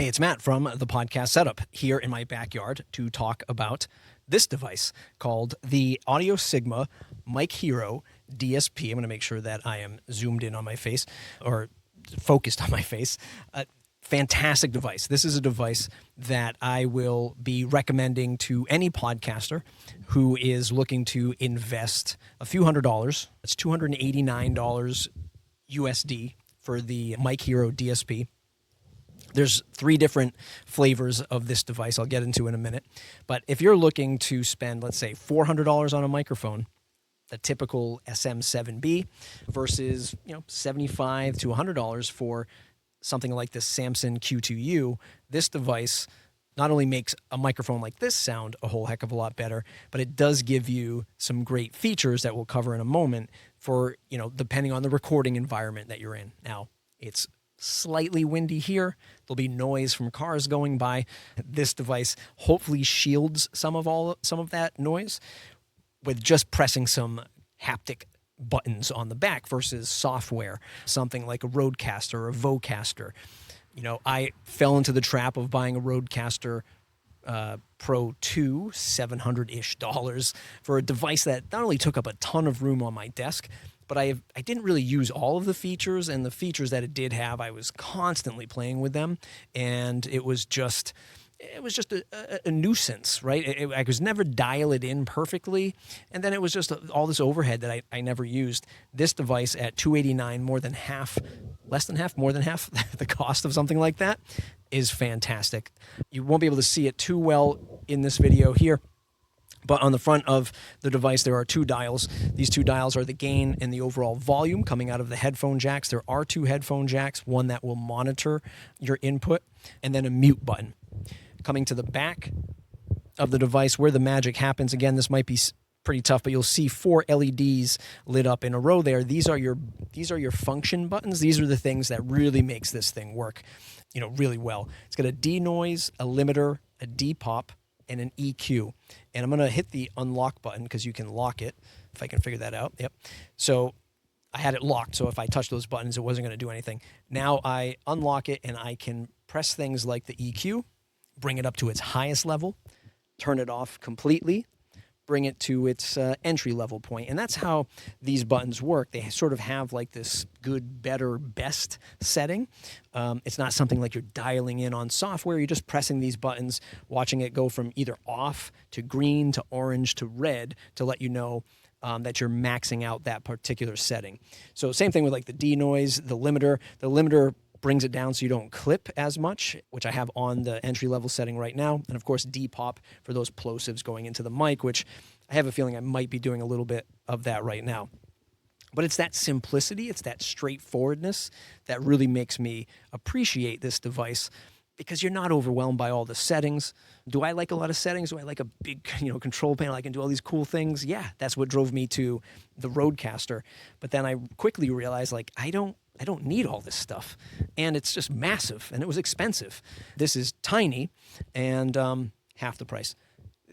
Hey, it's Matt from the Podcast Setup here in my backyard to talk about this device called the Audiosigma MikeHero DSP. I'm going to make sure that I am zoomed in on my face or focused on my face. Fantastic device. This is a device that I will be recommending to any podcaster who is looking to invest a few $100s. It's $289 USD for the MikeHero DSP. There's 3 different flavors of this device I'll get into in a minute. But if you're looking to spend, let's say, $400 on a microphone, the typical SM7B, versus $75 to $100 for something like this Samson Q2U, this device not only makes a microphone like this sound a whole heck of a lot better, but it does give you some great features that we'll cover in a moment for, depending on the recording environment that you're in. Now, it's slightly windy here. There'll be noise from cars going by. This device hopefully shields some of that noise with just pressing some haptic buttons on the back versus software, something like a Rodecaster or a Vocaster. I fell into the trap of buying a Rodecaster Pro 2, $700-ish for a device that not only took up a ton of room on my desk, but I didn't really use all of the features, and the features that it did have, I was constantly playing with them, and it was just a nuisance, right? I could never dial it in perfectly, and then it was just all this overhead that I never used. This device at $289, more than half the cost of something like that, is fantastic. You won't be able to see it too well in this video here, but on the front of the device, there are 2 dials. These 2 dials are the gain and the overall volume coming out of the headphone jacks. There are 2 headphone jacks, one that will monitor your input, and then a mute button. Coming to the back of the device where the magic happens, again, this might be pretty tough, but you'll see 4 LEDs lit up in a row there. These are your function buttons. These are the things that really makes this thing work, really well. It's got a denoise, a limiter, a depop, and an EQ. And I'm going to hit the unlock button because you can lock it, if I can figure that out. Yep. So I had it locked, so if I touched those buttons, it wasn't going to do anything. Now I unlock it, and I can press things like the EQ, bring it up to its highest level, turn it off completely, bring it to its entry level point. And that's how these buttons work. They sort of have like this good, better, best setting. It's not something like you're dialing in on software. You're just pressing these buttons, watching it go from either off to green to orange to red to let you know that you're maxing out that particular setting. So same thing with like the denoise, the limiter. The limiter brings it down so you don't clip as much, which I have on the entry-level setting right now. And, of course, depop for those plosives going into the mic, which I have a feeling I might be doing a little bit of that right now. But it's that simplicity, it's that straightforwardness that really makes me appreciate this device because you're not overwhelmed by all the settings. Do I like a lot of settings? Do I like a big control panel? I can do all these cool things. Yeah, that's what drove me to the Rodecaster. But then I quickly realized, I don't need all this stuff. And it's just massive, and it was expensive. This is tiny and half the price.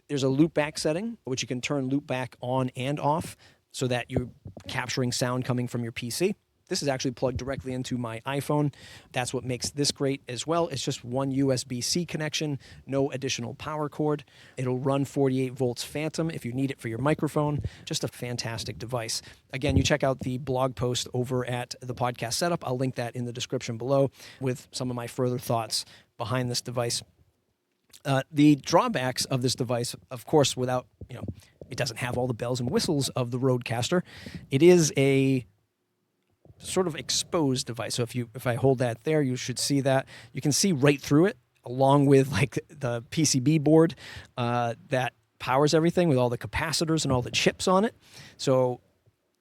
There's a loopback setting, which you can turn loopback on and off so that you're capturing sound coming from your PC. This is actually plugged directly into my iPhone. That's what makes this great as well. It's just one USB-C connection, no additional power cord. It'll run 48 volts phantom if you need it for your microphone. Just a fantastic device. Again, you check out the blog post over at the Podcast Setup. I'll link that in the description below with some of my further thoughts behind this device. The drawbacks of this device, of course, without, it doesn't have all the bells and whistles of the Rodecaster. It is a sort of exposed device. So if I hold that there, you should see that. You can see right through it, along with like the PCB board that powers everything with all the capacitors and all the chips on it. So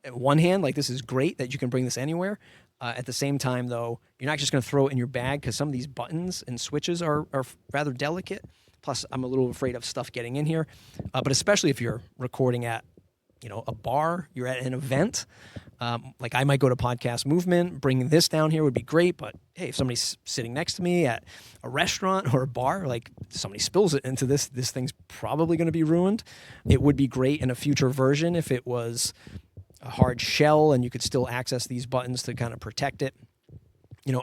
at one hand, this is great that you can bring this anywhere. At the same time, though, you're not just going to throw it in your bag because some of these buttons and switches are rather delicate. Plus, I'm a little afraid of stuff getting in here. But especially if you're recording at a bar, you're at an event. I might go to Podcast Movement, bringing this down here would be great, but hey, if somebody's sitting next to me at a restaurant or a bar, somebody spills it into this thing's probably going to be ruined. It would be great in a future version if it was a hard shell and you could still access these buttons to kind of protect it.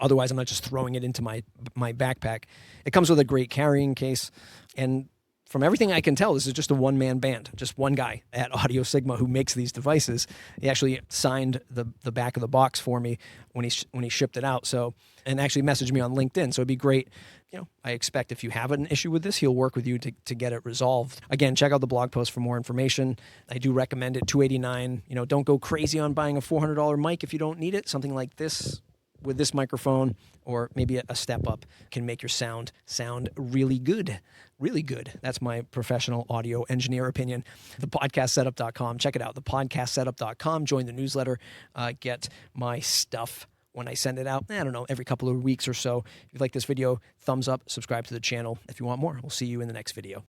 Otherwise I'm not just throwing it into my backpack. It comes with a great carrying case, and from everything I can tell, this is just a one-man band, just one guy at Audiosigma who makes these devices. He actually signed the back of the box for me when he shipped it out. So, and actually messaged me on LinkedIn. So it'd be great. I expect if you have an issue with this, he'll work with you to get it resolved. Again, check out the blog post for more information. I do recommend it. $289. Don't go crazy on buying a $400 mic if you don't need it. Something like this, with this microphone, or maybe a step up, can make your sound really good. Really good. That's my professional audio engineer opinion. Thepodcastsetup.com. Check it out. Thepodcastsetup.com. Join the newsletter. Get my stuff when I send it out. I don't know, every couple of weeks or so. If you like this video, thumbs up, subscribe to the channel if you want more. We'll see you in the next video.